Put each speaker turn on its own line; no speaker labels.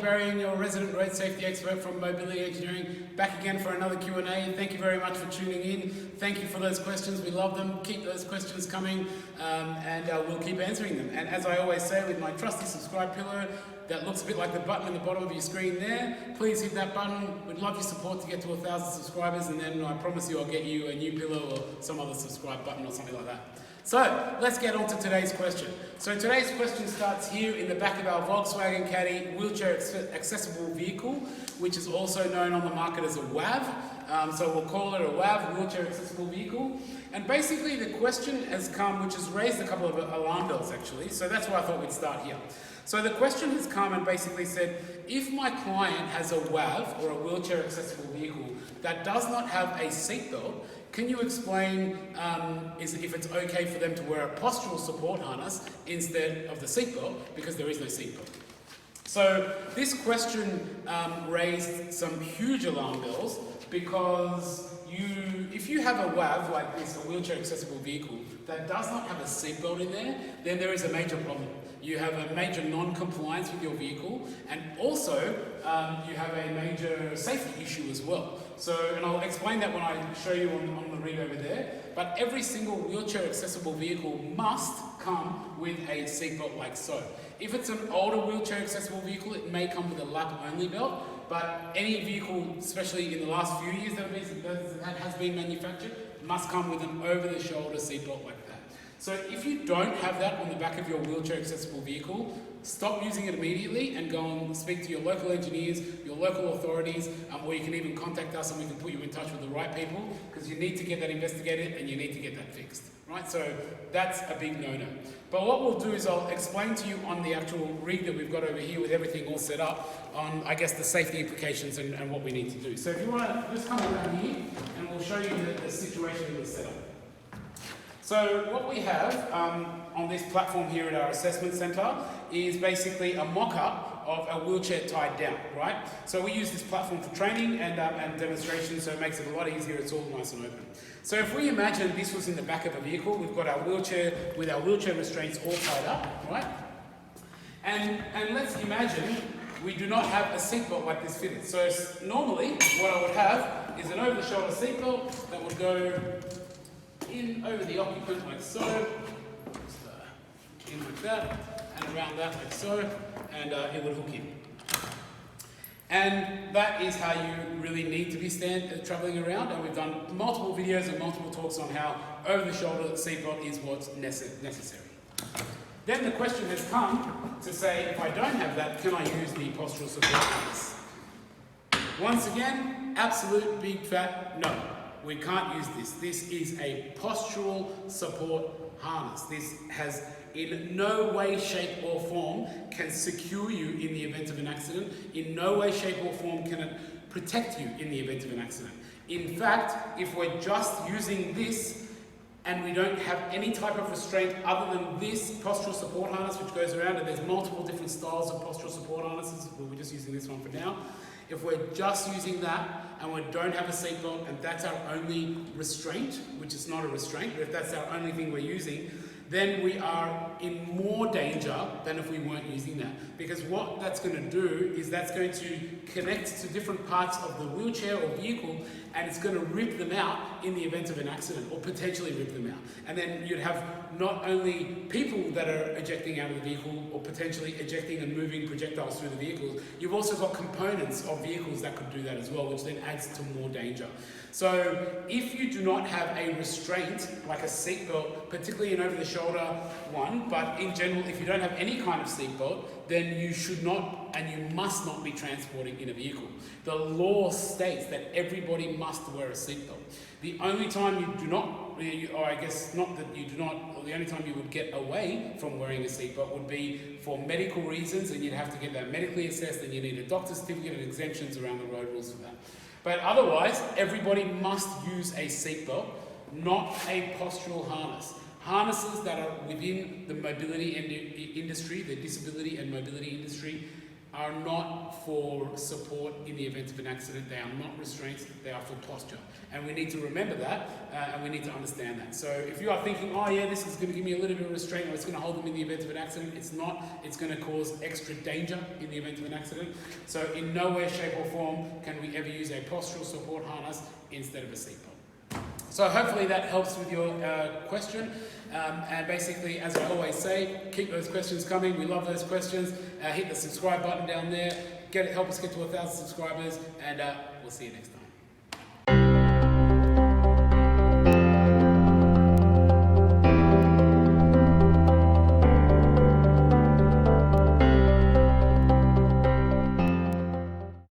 Varian, your resident road safety expert from Mobility Engineering, back again for another Q&A. Thank you very much for tuning in. Thank you for those questions. We love them. Keep those questions coming, and we'll keep answering them. And as I always say, with my trusty subscribe pillow that looks a bit like the button in the bottom of your screen there, please hit that button. We'd love your support to get to 1,000 subscribers, and then I promise you I'll get you a new pillow or some other subscribe button or something like that. So let's get on to today's question. So today's question starts here in the back of our Volkswagen Caddy wheelchair accessible vehicle, which is also known on the market as a WAV. So we'll call it a WAV, wheelchair accessible vehicle. And basically the question has come, which has raised a couple of alarm bells actually. So that's why I thought we'd start here. So the question has come and basically said, if my client has a WAV or a wheelchair accessible vehicle that does not have a seatbelt, can you explain if it's okay for them to wear a postural support harness instead of the seatbelt, because there is no seatbelt? So this question raised some huge alarm bells, because if you have a WAV like this, a wheelchair accessible vehicle, that does not have a seatbelt in there, then there is a major problem. You have a major non-compliance with your vehicle, and also you have a major safety issue as well. So, and I'll explain that when I show you on the rig over there, but every single wheelchair accessible vehicle must come with a seatbelt like so. If it's an older wheelchair accessible vehicle, it may come with a lap only belt, but any vehicle, especially in the last few years that has been manufactured, must come with an over-the-shoulder seatbelt like that. So if you don't have that on the back of your wheelchair accessible vehicle, stop using it immediately and go and speak to your local engineers, your local authorities, or you can even contact us and we can put you in touch with the right people, because you need to get that investigated and you need to get that fixed, right? So that's a big no-no. But what we'll do is I'll explain to you on the actual rig that we've got over here with everything all set up on, I guess, the safety implications and what we need to do. So if you want to just come around here and we'll show you the situation that we've set up. So what we have on this platform here at our assessment centre is basically a mock-up of a wheelchair tied down, right? So we use this platform for training and demonstration, so it makes it a lot easier. It's all nice and open. So if we imagine this was in the back of a vehicle, we've got our wheelchair with our wheelchair restraints all tied up, right? And let's imagine we do not have a seatbelt like this fitted. So normally what I would have is an over-the-shoulder seatbelt that would go in over the occupant like so, in like that, and around that like so, and it would hook in. And that is how you really need to be travelling around, and we've done multiple videos and multiple talks on how over-the-shoulder seatbelt is what's necessary. Then the question has come to say, if I don't have that, can I use the postural support harness? Once again, absolute big fat no. We can't use this. This is a postural support harness. This has in no way, shape or form can secure you in the event of an accident. In no way, shape or form can it protect you in the event of an accident. In fact, if we're just using this and we don't have any type of restraint other than this postural support harness which goes around, and there's multiple different styles of postural support harnesses, but we're just using this one for now. If we're just using that and we don't have a seatbelt and that's our only restraint, which is not a restraint, but if that's our only thing we're using, then we are in more danger than if we weren't using that. Because what that's going to do is that's going to connect to different parts of the wheelchair or vehicle, and it's going to rip them out in the event of an accident, or potentially rip them out. And then you'd have not only people that are ejecting out of the vehicle or potentially ejecting and moving projectiles through the vehicles, you've also got components of vehicles that could do that as well, which then adds to more danger. So if you do not have a restraint, like a seatbelt, particularly an over-the-shoulder one, but in general, if you don't have any kind of seatbelt, then you should not and you must not be transporting in a vehicle. The law states that everybody must wear a seatbelt. The only time you do not, or I guess not that you do not, or the only time you would get away from wearing a seatbelt would be for medical reasons, and you'd have to get that medically assessed, and you need a doctor's certificate and exemptions around the road rules for that. But otherwise, everybody must use a seatbelt, not a postural harness. Harnesses that are within the mobility industry, the disability and mobility industry, are not for support in the event of an accident. They are not restraints, they are for posture. And we need to remember that, and we need to understand that. So if you are thinking, oh yeah, this is going to give me a little bit of restraint, or it's going to hold them in the event of an accident, it's not. It's going to cause extra danger in the event of an accident. So in no way, shape or form can we ever use a postural support harness instead of a seatbelt. So hopefully that helps with your question. And basically, as I always say, keep those questions coming. We love those questions. Hit the subscribe button down there. Help us get to 1,000 subscribers, and we'll see you next time.